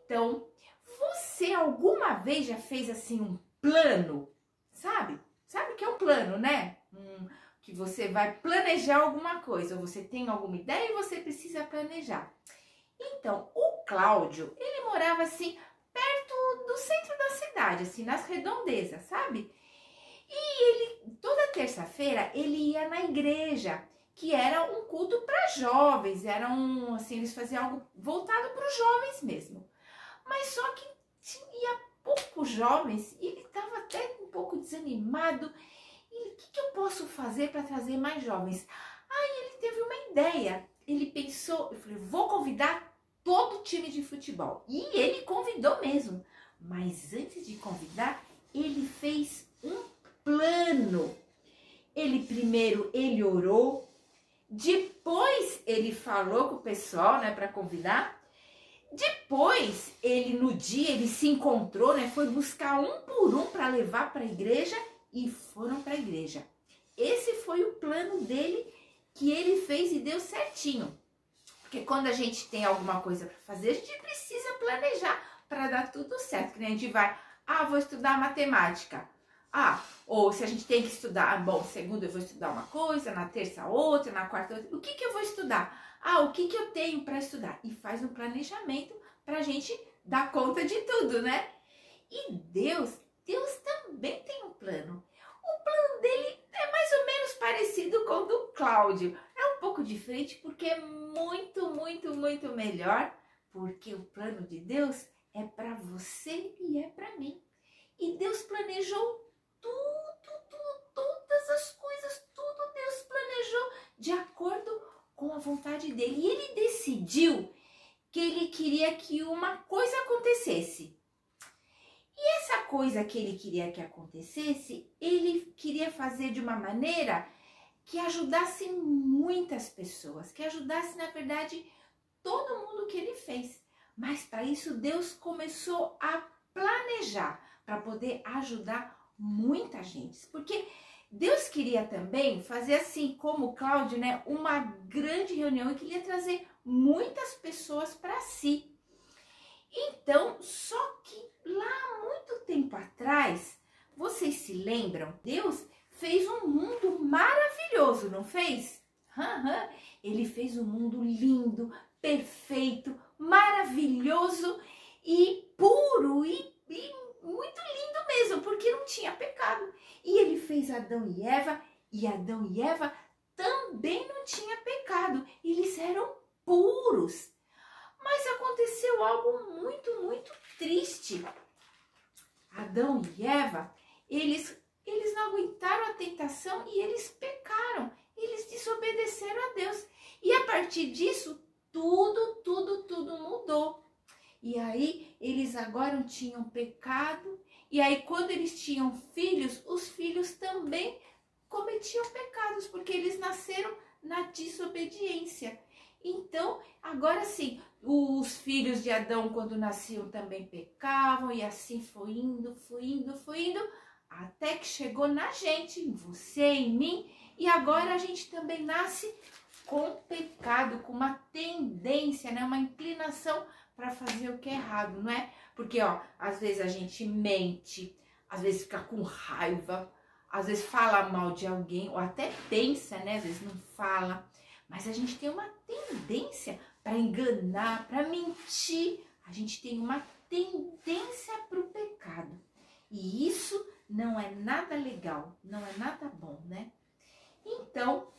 Então, você alguma vez já fez assim um plano? Sabe? Sabe o que é um plano, né? Que você vai planejar alguma coisa, ou você tem alguma ideia e você precisa planejar. Então, o Cláudio, ele morava assim, perto do centro da cidade, assim, nas redondezas, sabe? E ele, toda terça-feira, ele ia na igreja, que era um culto para jovens, era assim, eles faziam algo voltado para os jovens mesmo. Mas só que tinha poucos jovens e ele estava até um pouco desanimado. E o que eu posso fazer para trazer mais jovens? Aí ele teve uma ideia. Ele pensou, eu falei, vou convidar todo o time de futebol. E ele convidou mesmo. Mas antes de convidar, ele fez um plano. Ele orou, depois ele falou com o pessoal, né, para convidar. Depois, no dia, ele se encontrou, né, foi buscar um por um para levar para a igreja e foram para a igreja. Esse foi o plano dele que ele fez e deu certinho. Porque quando a gente tem alguma coisa para fazer, a gente precisa planejar para dar tudo certo. Que nem a gente vai, vou estudar matemática. Ou se a gente tem que estudar, bom, segunda eu vou estudar uma coisa, na terça outra, na quarta outra. O que eu vou estudar? O que eu tenho para estudar? E faz um planejamento para a gente dar conta de tudo, né? E Deus também tem um plano. O plano dele é mais ou menos parecido com o do Cláudio. É um pouco diferente porque é muito, muito, muito melhor. Porque o plano de Deus é para você e é para mim. E Deus planejou todas as coisas, tudo Deus planejou de acordo com a vontade dele. E ele decidiu que ele queria que uma coisa acontecesse. E essa coisa que ele queria que acontecesse, ele queria fazer de uma maneira que ajudasse muitas pessoas, que ajudasse, na verdade, todo mundo que ele fez. Mas para isso Deus começou a planejar, para poder ajudar muita gente. Porque Deus queria também fazer assim, como o Cláudio, né, uma grande reunião e queria trazer muitas pessoas para si. Então, só que lá muito tempo atrás, vocês se lembram? Deus fez um mundo maravilhoso, não fez? Ele fez um mundo lindo, perfeito, maravilhoso e puro e muito lindo mesmo, porque não tinha pecado. E ele fez Adão e Adão e Eva também não tinha pecado. Eles eram puros. Mas aconteceu algo muito, muito triste. Adão e Eva, eles não aguentaram a tentação e eles pecaram. Eles desobedeceram a Deus. E a partir disso, tudo mudou. E aí, eles agora tinham pecado. E aí, quando eles tinham filhos, os filhos também cometiam pecados, porque eles nasceram na desobediência. Então, agora sim, os filhos de Adão, quando nasciam, também pecavam, e assim foi indo, até que chegou na gente, em você, em mim, e agora a gente também nasce com pecado, com uma tendência, né, uma inclinação para fazer o que é errado, não é? Porque, às vezes a gente mente, às vezes fica com raiva, às vezes fala mal de alguém, ou até pensa, né, às vezes não fala. Mas a gente tem uma tendência para enganar, para mentir. A gente tem uma tendência para o pecado. E isso não é nada legal, não é nada bom, né? Então,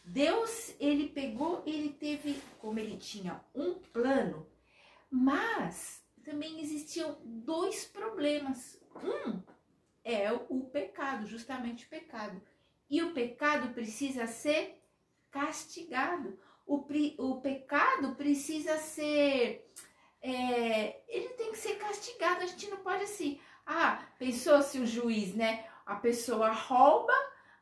Deus, ele teve, como ele tinha um plano, mas também existiam dois problemas. Um é o pecado, justamente o pecado. E o pecado precisa ser castigado. O pecado precisa ser, ele tem que ser castigado. A gente não pode assim, pensou se o juiz, né, a pessoa rouba,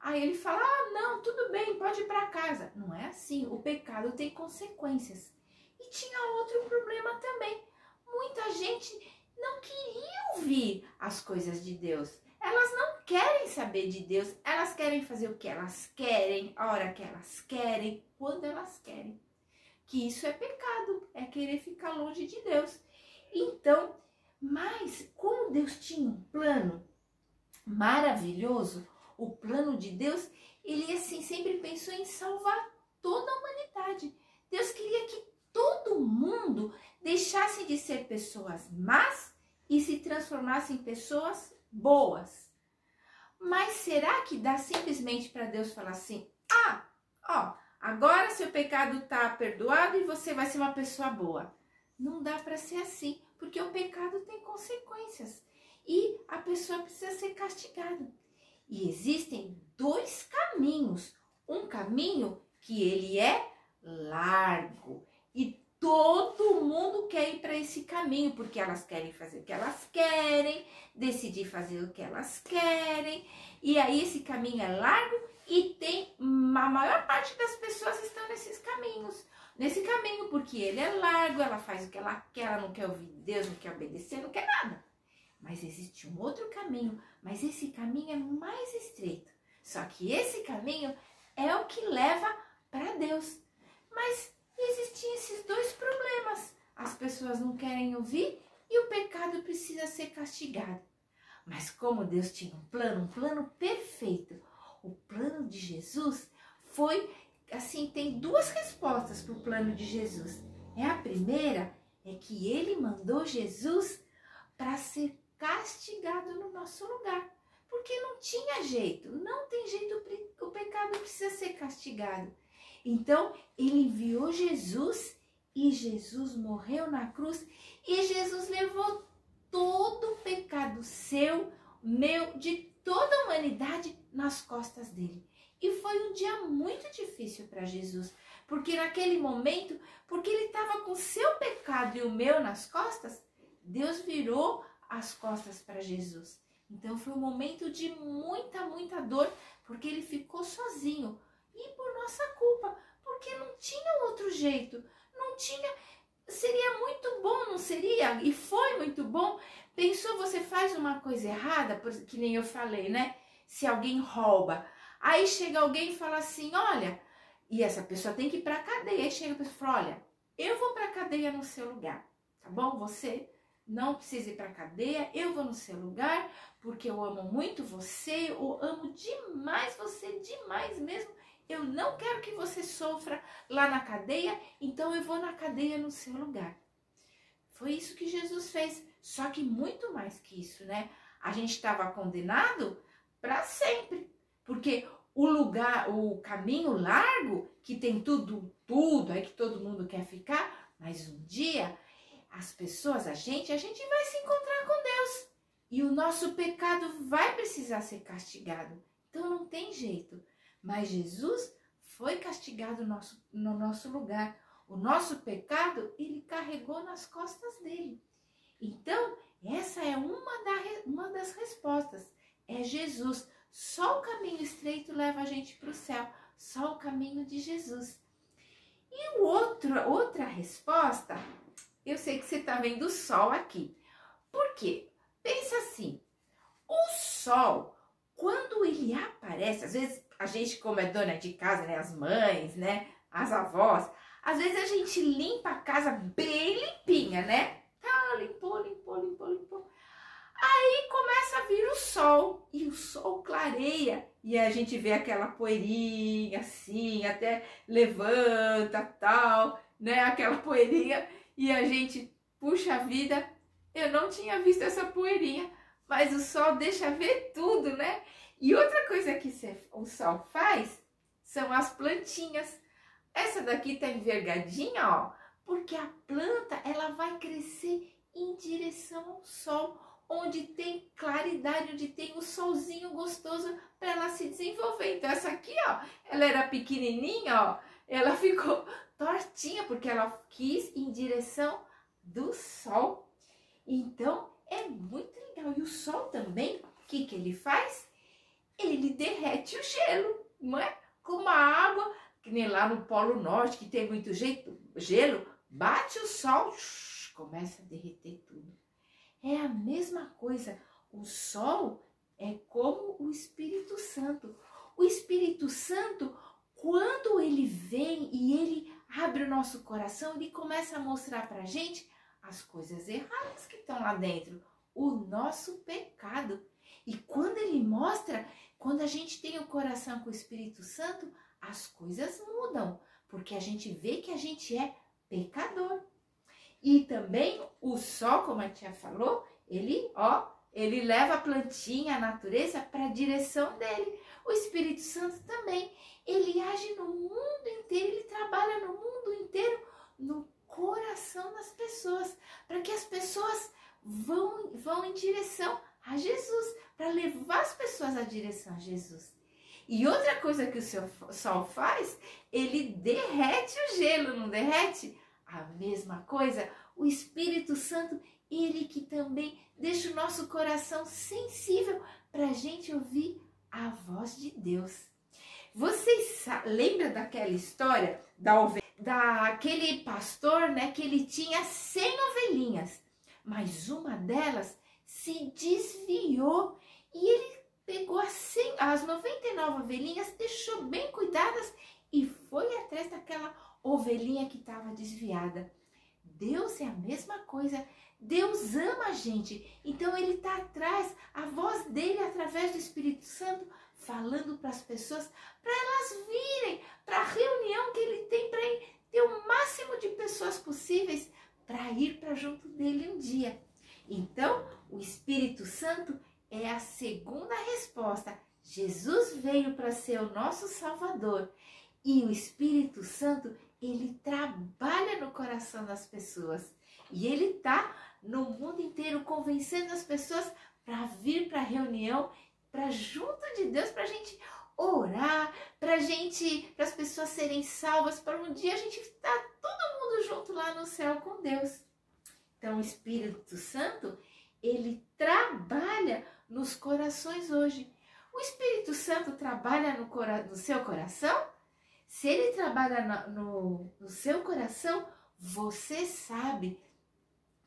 aí ele fala, não, tudo bem, pode ir para casa. Não é assim, o pecado tem consequências. E tinha outro problema também. Muita gente não queria ouvir as coisas de Deus. Elas não querem saber de Deus, elas querem fazer o que elas querem, a hora que elas querem, quando elas querem. Que isso é pecado, é querer ficar longe de Deus. Então, mas como Deus tinha um plano maravilhoso, o plano de Deus, ele assim sempre pensou em salvar toda a humanidade. Deus queria que todo mundo deixasse de ser pessoas más e se transformasse em pessoas boas. Mas será que dá simplesmente para Deus falar assim: ah, ó, agora seu pecado está perdoado e você vai ser uma pessoa boa? Não dá para ser assim, porque o pecado tem consequências e a pessoa precisa ser castigada. E existem dois caminhos. Um caminho que ele é largo e todo mundo quer ir para esse caminho, porque elas querem fazer o que elas querem, decidir fazer o que elas querem, e aí esse caminho é largo e tem a maior parte das pessoas estão nesses caminhos. Nesse caminho, porque ele é largo, ela faz o que ela quer, ela não quer ouvir Deus, não quer obedecer, não quer nada. Mas existe um outro caminho, mas esse caminho é mais estreito. Só que esse caminho é o que leva para Deus. Mas existem esses dois problemas. As pessoas não querem ouvir e o pecado precisa ser castigado. Mas como Deus tinha um plano perfeito. O plano de Jesus foi, assim, tem duas respostas para o plano de Jesus. A primeira é que ele mandou Jesus para ser castigado no nosso lugar. Porque não tinha jeito, não tem jeito, o pecado precisa ser castigado. Então, ele enviou Jesus e Jesus morreu na cruz e Jesus levou todo o pecado seu, meu, de toda a humanidade nas costas dele. E foi um dia muito difícil para Jesus, porque naquele momento, porque ele estava com o seu pecado e o meu nas costas, Deus virou as costas para Jesus. Então foi um momento de muita dor, porque ele ficou sozinho. E por nossa culpa, porque não tinha outro jeito, não tinha, seria muito bom, não seria? E foi muito bom. Pensou, você faz uma coisa errada, que nem eu falei, né? Se alguém rouba, aí chega alguém e fala assim, olha, e essa pessoa tem que ir para a cadeia, aí chega a pessoa e fala, olha, eu vou para a cadeia no seu lugar, tá bom? Você não precisa ir para a cadeia, eu vou no seu lugar, porque eu amo muito você, eu amo demais você, demais mesmo. Eu não quero que você sofra lá na cadeia, então eu vou na cadeia no seu lugar. Foi isso que Jesus fez, só que muito mais que isso, né? A gente estava condenado para sempre, porque o lugar, o caminho largo, que tem tudo, aí que todo mundo quer ficar, mas um dia as pessoas, a gente vai se encontrar com Deus e o nosso pecado vai precisar ser castigado. Então não tem jeito. Mas Jesus foi castigado no nosso lugar. O nosso pecado, ele carregou nas costas dele. Então, essa é uma das respostas. É Jesus. Só o caminho estreito leva a gente para o céu. Só o caminho de Jesus. E outra resposta, eu sei que você está vendo o sol aqui. Por quê? Pensa assim, o sol, quando ele aparece, às vezes a gente, como é dona de casa, né, as mães, né, as avós, às vezes a gente limpa a casa bem limpinha, né? Tá, limpou. Aí começa a vir o sol, e o sol clareia, e a gente vê aquela poeirinha assim, até levanta, tal, né, aquela poeirinha, e a gente, puxa vida, eu não tinha visto essa poeirinha, mas o sol deixa ver tudo, né? E outra coisa que o sol faz são as plantinhas. Essa daqui tá envergadinha, ó, porque a planta, ela vai crescer em direção ao sol, onde tem claridade, onde tem o solzinho gostoso para ela se desenvolver. Então essa aqui, ó, ela era pequenininha, ó, ela ficou tortinha porque ela quis ir em direção do sol. Então é muito legal. E o sol também, o que ele faz? Ele derrete o gelo, não é? Como a água, que nem lá no Polo Norte, que tem muito gelo, bate o sol, começa a derreter tudo. É a mesma coisa. O sol é como o Espírito Santo. O Espírito Santo, quando ele vem e ele abre o nosso coração, ele começa a mostrar pra gente as coisas erradas que estão lá dentro, o nosso pecado. E quando ele mostra, quando a gente tem o coração com o Espírito Santo, as coisas mudam, porque a gente vê que a gente é pecador. E também o sol, como a tia falou, ele leva a plantinha, a natureza, para a direção dele. O Espírito Santo também, ele age no mundo inteiro, ele trabalha no mundo inteiro, no coração das pessoas, para que as pessoas vão em direção a Jesus, para levar as pessoas à direção a Jesus. E outra coisa que o sol faz, ele derrete o gelo, não derrete? A mesma coisa, o Espírito Santo, ele que também deixa o nosso coração sensível para a gente ouvir a voz de Deus. Vocês lembram daquela história daquele pastor, né, que ele tinha 100 ovelhinhas, mas uma delas se desviou e ele pegou as 99 ovelhinhas, deixou bem cuidadas e foi atrás daquela ovelhinha que estava desviada. Deus é a mesma coisa. Deus ama a gente. Então ele está atrás, a voz dele através do Espírito Santo, falando para as pessoas, para elas virem para a reunião que ele tem, para ter o máximo de pessoas possíveis para ir para junto dele um dia. Então, o Espírito Santo é a segunda resposta. Jesus veio para ser o nosso Salvador. E o Espírito Santo, ele trabalha no coração das pessoas. E ele está no mundo inteiro convencendo as pessoas para vir para a reunião, para junto de Deus, para a gente orar, para as pessoas serem salvas, para um dia a gente estar todo mundo junto lá no céu com Deus. Então, o Espírito Santo, ele trabalha nos corações hoje. O Espírito Santo trabalha no seu coração? Se ele trabalha no seu coração, você sabe,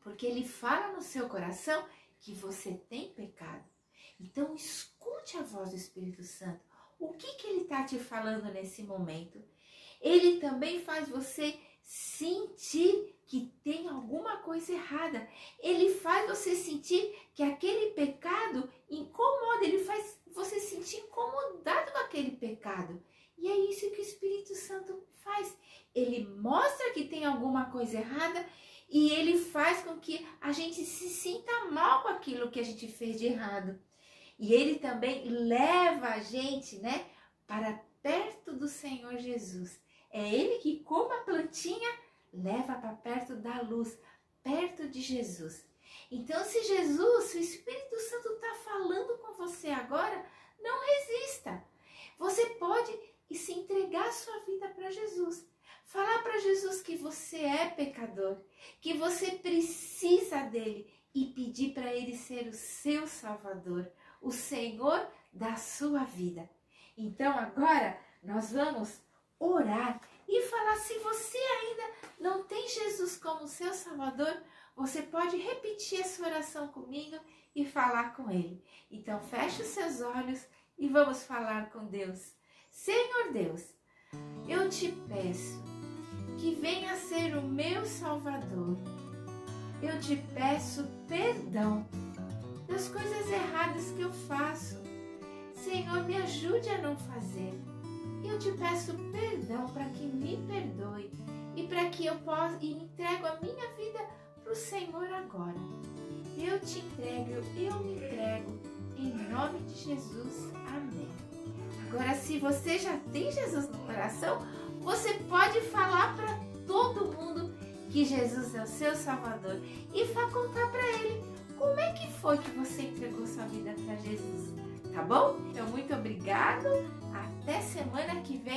porque ele fala no seu coração que você tem pecado. Então, escute a voz do Espírito Santo. O que ele está te falando nesse momento? Ele também faz você sentir que tem alguma coisa errada. Ele faz você sentir que aquele pecado incomoda. Ele faz você sentir incomodado com aquele pecado. E é isso que o Espírito Santo faz. Ele mostra que tem alguma coisa errada e ele faz com que a gente se sinta mal com aquilo que a gente fez de errado. E ele também leva a gente, né, para perto do Senhor Jesus. É ele que, como a plantinha, leva para perto da luz, perto de Jesus. Então, se o Espírito Santo está falando com você agora, não resista. Você pode se entregar a sua vida para Jesus. Falar para Jesus que você é pecador, que você precisa dele e pedir para ele ser o seu Salvador, o Senhor da sua vida. Então, agora nós vamos orar e falar, se você ainda não tem Jesus como seu Salvador, você pode repetir essa oração comigo e falar com ele. Então, feche os seus olhos e vamos falar com Deus. Senhor Deus, eu te peço que venha ser o meu Salvador. Eu te peço perdão das coisas erradas que eu faço. Senhor, me ajude a não fazer. Eu te peço perdão para que me perdoe e para que eu possa e entrego a minha vida para o Senhor agora. Eu te entrego, eu me entrego, em nome de Jesus. Amém. Agora, se você já tem Jesus no coração, você pode falar para todo mundo que Jesus é o seu Salvador e contar para ele como é que foi que você entregou sua vida para Jesus. Tá bom? Então, muito obrigado. Até semana que vem.